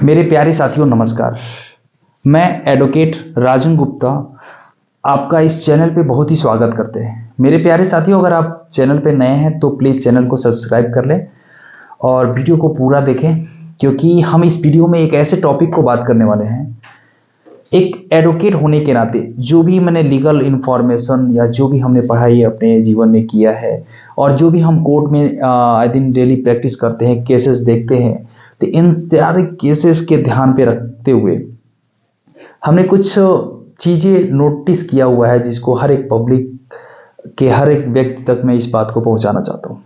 मेरे प्यारे साथियों नमस्कार। मैं एडवोकेट राजन गुप्ता आपका इस चैनल पे बहुत ही स्वागत करते हैं। मेरे प्यारे साथियों, अगर आप चैनल पे नए हैं तो प्लीज़ चैनल को सब्सक्राइब कर लें और वीडियो को पूरा देखें, क्योंकि हम इस वीडियो में एक ऐसे टॉपिक को बात करने वाले हैं। एक एडवोकेट होने के नाते जो भी मैंने लीगल इन्फॉर्मेशन या जो भी हमने पढ़ाई अपने जीवन में किया है और जो भी हम कोर्ट में आए दिन डेली प्रैक्टिस करते हैं, केसेस देखते हैं, तो इन सारे केसेस के ध्यान पे रखते हुए हमने कुछ चीज़ें नोटिस किया हुआ है, जिसको हर एक पब्लिक के हर एक व्यक्ति तक मैं इस बात को पहुंचाना चाहता हूं।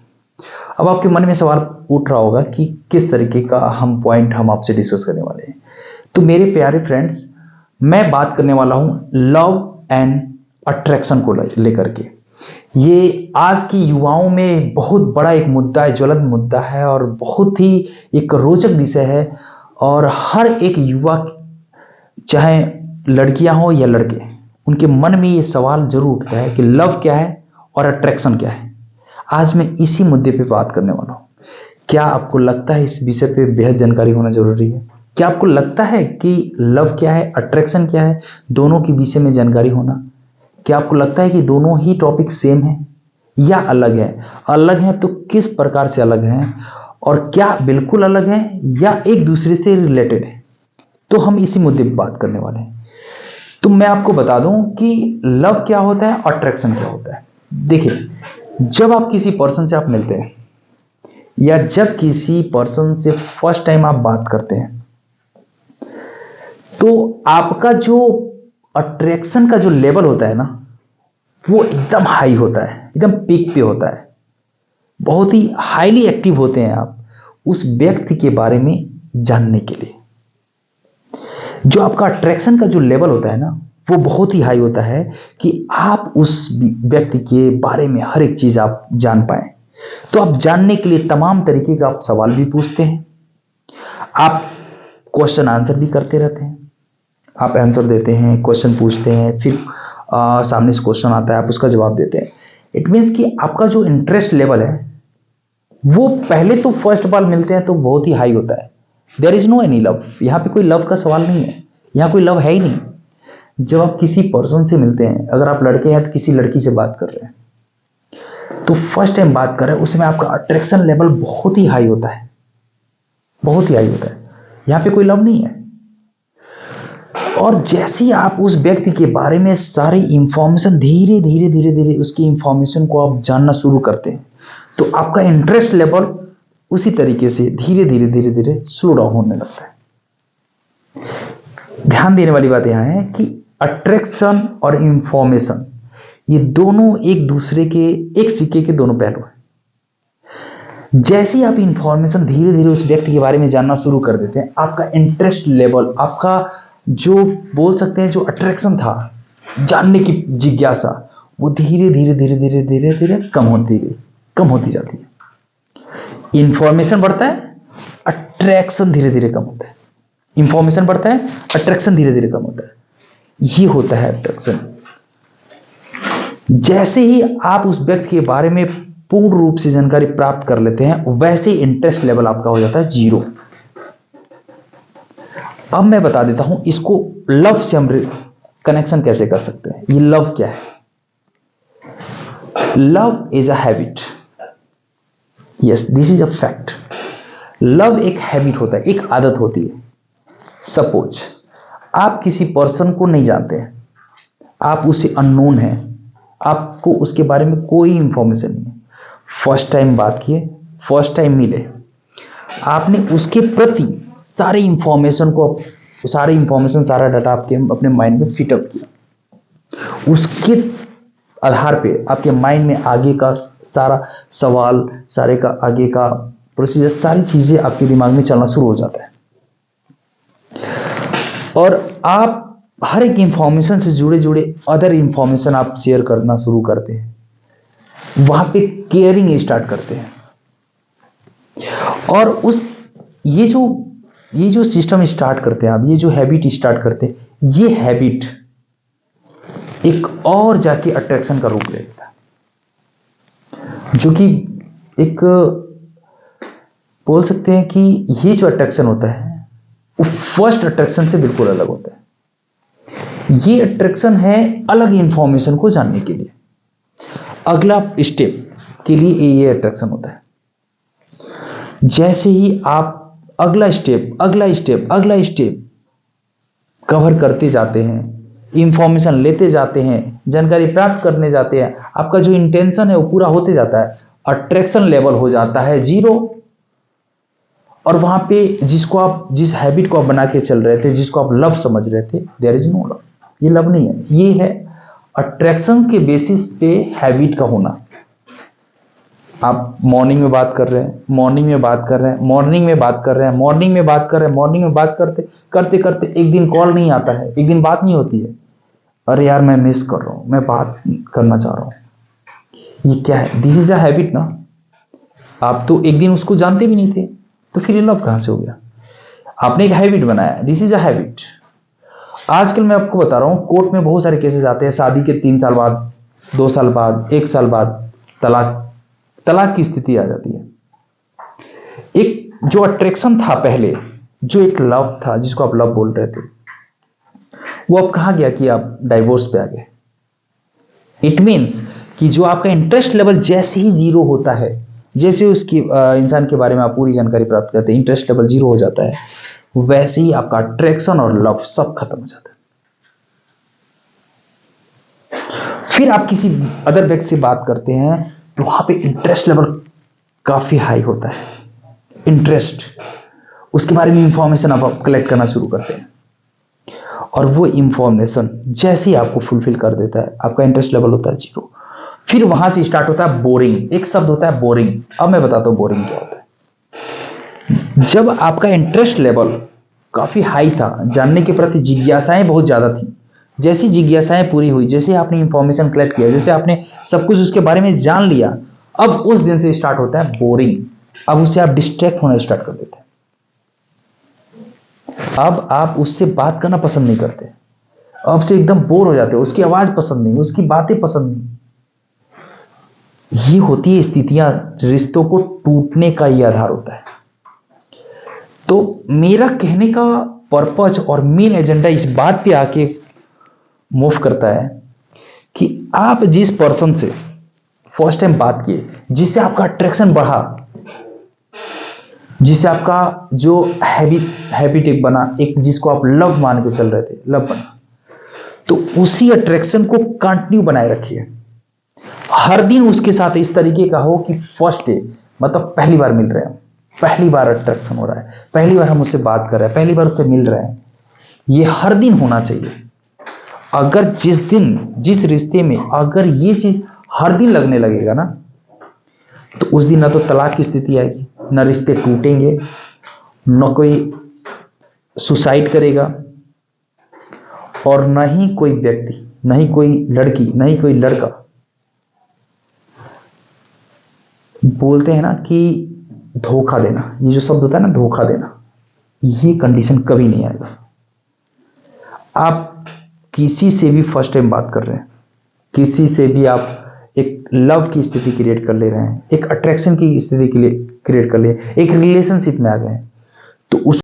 अब आपके मन में सवाल उठ रहा होगा कि किस तरीके का पॉइंट हम आपसे डिस्कस करने वाले हैं। तो मेरे प्यारे फ्रेंड्स, मैं बात करने वाला हूं लव एंड अट्रैक्शन को लेकर के। ये आज की युवाओं में बहुत बड़ा एक मुद्दा है, ज्वलंत मुद्दा है और बहुत ही एक रोचक विषय है। और हर एक युवा, चाहे लड़कियां हो या लड़के, उनके मन में ये सवाल जरूर उठता है कि लव क्या है और अट्रैक्शन क्या है। आज मैं इसी मुद्दे पे बात करने वाला हूँ। क्या आपको लगता है इस विषय पे बेहद जानकारी होना जरूरी है? क्या आपको लगता है कि लव क्या है, अट्रैक्शन क्या है, दोनों के विषय में जानकारी होना? क्या आपको लगता है कि दोनों ही टॉपिक सेम है या अलग है? अलग है तो किस प्रकार से अलग है, और क्या बिल्कुल अलग है या एक दूसरे से रिलेटेड है? तो हम इसी मुद्दे पर बात करने वाले हैं। तो मैं आपको बता दूं कि लव क्या होता है, अट्रैक्शन क्या होता है। देखिए, जब आप किसी पर्सन से आप मिलते हैं या जब किसी पर्सन से फर्स्ट टाइम आप बात करते हैं, तो आपका जो अट्रैक्शन का जो लेवल होता है ना, वो एकदम हाई होता है, एकदम पीक पे होता है। बहुत ही हाईली एक्टिव होते हैं आप उस व्यक्ति के बारे में जानने के लिए। जो आपका अट्रैक्शन का जो लेवल होता है ना, वो बहुत ही हाई होता है कि आप उस व्यक्ति के बारे में हर एक चीज आप जान पाए। तो आप जानने के लिए तमाम तरीके का आप सवाल भी पूछते हैं, आप क्वेश्चन आंसर भी करते रहते हैं। आप आंसर देते हैं, क्वेश्चन पूछते हैं, फिर सामने से क्वेश्चन आता है, आप उसका जवाब देते हैं। इट मीन्स कि आपका जो इंटरेस्ट लेवल है वो पहले तो फर्स्ट बार मिलते हैं तो बहुत ही हाई होता है। There is no any love, यहाँ पे कोई लव का सवाल नहीं है, यहाँ कोई लव है ही नहीं। जब आप किसी पर्सन से मिलते हैं, अगर आप लड़के हैं तो किसी लड़की से बात कर रहे हैं, तो फर्स्ट टाइम बात कर रहे हैं, उसमें आपका अट्रैक्शन लेवल बहुत ही हाई होता है, बहुत ही हाई होता है। यहाँ पे कोई लव नहीं है। और जैसे ही आप उस व्यक्ति के बारे में सारी इंफॉर्मेशन धीरे धीरे धीरे धीरे उसकी इंफॉर्मेशन को आप जानना शुरू करते हैं, तो आपका इंटरेस्ट लेवल उसी तरीके से धीरे धीरे धीरे धीरे स्लो डाउन होने लगता है। ध्यान देने वाली बात यहां है कि अट्रैक्शन और इंफॉर्मेशन, ये दोनों एक दूसरे के, एक सिक्के के दोनों पहलू हैं। जैसे ही आप इंफॉर्मेशन धीरे धीरे उस व्यक्ति के बारे में जानना शुरू कर देते हैं, आपका इंटरेस्ट लेवल, आपका जो बोल सकते हैं जो अट्रैक्शन था, जानने की जिज्ञासा, वो धीरे धीरे धीरे धीरे धीरे धीरे कम होती जाती है। इंफॉर्मेशन बढ़ता है, अट्रैक्शन धीरे धीरे कम होता है। इंफॉर्मेशन बढ़ता है, अट्रैक्शन धीरे धीरे कम होता है। ये होता है अट्रैक्शन। जैसे ही आप उस व्यक्ति के बारे में पूर्ण रूप से जानकारी प्राप्त कर लेते हैं, वैसे ही इंटरेस्ट लेवल आपका हो जाता है जीरो। अब मैं बता देता हूं इसको लव से हम कनेक्शन कैसे कर सकते हैं। ये लव क्या है? Love is a habit. Yes, this is a fact. Love एक हैबिट होता है, एक आदत होती है। सपोज आप किसी पर्सन को नहीं जानते हैं, आप उससे अननोन हैं, आपको उसके बारे में कोई इंफॉर्मेशन नहीं है, फर्स्ट टाइम बात किए, फर्स्ट टाइम मिले, आपने उसके प्रति सारे इंफॉर्मेशन, सारा डाटा आपके अपने माइंड में फिटअप किया। उसके आधार पे आपके माइंड में आगे का सारा सवाल, सारे का आगे का प्रोसीजर, सारी चीजें आपके दिमाग में चलना शुरू हो जाता है। और आप हर एक इंफॉर्मेशन से जुड़े जुड़े अदर इंफॉर्मेशन आप शेयर करना शुरू करते हैं। वहां पे केयरिंग स्टार्ट करते हैं। और ये जो सिस्टम स्टार्ट करते हैं आप, ये जो हैबिट स्टार्ट करते हैं, ये हैबिट एक और जाके अट्रैक्शन का रूप ले लेता है। जो कि एक बोल सकते हैं कि ये जो अट्रैक्शन होता है, वो फर्स्ट अट्रैक्शन से बिल्कुल अलग होता है। ये अट्रैक्शन है अलग इंफॉर्मेशन को जानने के लिए, अगला स्टेप के लिए ये अट्रैक्शन होता है। जैसे ही आप अगला स्टेप अगला स्टेप अगला स्टेप कवर करते जाते हैं, इंफॉर्मेशन लेते जाते हैं, जानकारी प्राप्त करने जाते हैं, आपका जो इंटेंशन है वो पूरा होते जाता है, अट्रैक्शन लेवल हो जाता है 0। और वहां पे जिस हैबिट को आप बना के चल रहे थे, जिसको आप लव समझ रहे थे, देयर इज नो लव। ये लव नहीं है, ये है अट्रैक्शन के बेसिस पे हैबिट का होना। आप मॉर्निंग में बात कर रहे हैं, मॉर्निंग में बात कर रहे हैं, मॉर्निंग में बात कर रहे हैं, मॉर्निंग में बात कर रहे हैं, मॉर्निंग में बात करते करते करते एक दिन कॉल नहीं आता है, एक दिन बात नहीं होती है, अरे यार मैं मिस कर रहा हूं, मैं बात करना चाह रहा हूं। ये क्या है? दिस इज अ हैबिट ना। आप तो एक दिन उसको जानते भी नहीं थे, तो फिर ये लव कहां से हो गया? आपने एक हैबिट बनाया, दिस इज अ हैबिट। आजकल मैं आपको बता रहा हूं, कोर्ट में बहुत सारे केसेस आते हैं, शादी के 3 साल बाद, 2 साल बाद, 1 साल बाद तलाक की स्थिति आ जाती है। एक जो अट्रैक्शन था पहले, जो एक लव था जिसको आप लव बोल रहे थे, वो अब कहां गया कि आप डाइवोर्स पे आ गए। इट मीन्स कि जो आपका इंटरेस्ट लेवल जैसे ही 0 होता है, जैसे उसकी इंसान के बारे में आप पूरी जानकारी प्राप्त करते हैं, इंटरेस्ट लेवल 0 हो जाता है, वैसे ही आपका अट्रैक्शन और लव सब खत्म हो जाता है। फिर आप किसी अदर व्यक्ति से बात करते हैं तो वहां पे इंटरेस्ट लेवल काफी हाई होता है, इंटरेस्ट, उसके बारे में इंफॉर्मेशन आप कलेक्ट करना शुरू करते हैं, और वो इंफॉर्मेशन जैसे ही आपको फुलफिल कर देता है, आपका इंटरेस्ट लेवल होता है 0। फिर वहां से स्टार्ट होता है बोरिंग। एक शब्द होता है बोरिंग। अब मैं बताता हूं बोरिंग क्या होता है। जब आपका इंटरेस्ट लेवल काफी हाई था, जानने के प्रति जिज्ञासाएं बहुत ज्यादा थी, जैसी जिज्ञासाएं पूरी हुई, जैसे आपने इंफॉर्मेशन कलेक्ट किया, जैसे आपने सब कुछ उसके बारे में जान लिया, अब उस दिन से स्टार्ट होता है बोरिंग। अब उससे आप डिस्ट्रैक्ट होना स्टार्ट कर देते हैं। अब आप उससे बात करना पसंद नहीं करते, अब से एकदम बोर हो जाते हो, उसकी आवाज पसंद नहीं, उसकी बातें पसंद नहीं। ये होती है स्थितियां, रिश्तों को टूटने का ये आधार होता है। तो मेरा कहने का पर्पज और मेन एजेंडा इस बात पे आके मूव करता है कि आप जिस पर्सन से फर्स्ट टाइम बात किए, जिससे आपका अट्रैक्शन बढ़ा, जिससे आपका जो हैबिट एक बना, एक जिसको आप लव मान के चल रहे थे, लव बना, तो उसी अट्रैक्शन को कंटिन्यू बनाए रखिए। हर दिन उसके साथ इस तरीके का हो कि फर्स्ट डे, मतलब पहली बार मिल रहे हैं, पहली बार अट्रैक्शन हो रहा है, पहली बार हम उससे बात कर रहे हैं, पहली बार उससे मिल रहे हैं, ये हर दिन होना चाहिए। अगर जिस रिश्ते में अगर ये चीज हर दिन लगने लगेगा ना, तो उस दिन ना तो तलाक की स्थिति आएगी, ना रिश्ते टूटेंगे, न कोई सुसाइड करेगा, और न ही कोई व्यक्ति, न ही कोई लड़की, न ही कोई लड़का, बोलते हैं ना कि धोखा देना, ये जो शब्द होता है ना, धोखा देना, ये कंडीशन कभी नहीं आएगा। आप किसी से भी फर्स्ट टाइम बात कर रहे हैं, किसी से भी आप एक लव की स्थिति क्रिएट कर ले रहे हैं, एक अट्रैक्शन की स्थिति के लिए क्रिएट कर ले, एक रिलेशनशिप में आ गए हैं, तो उस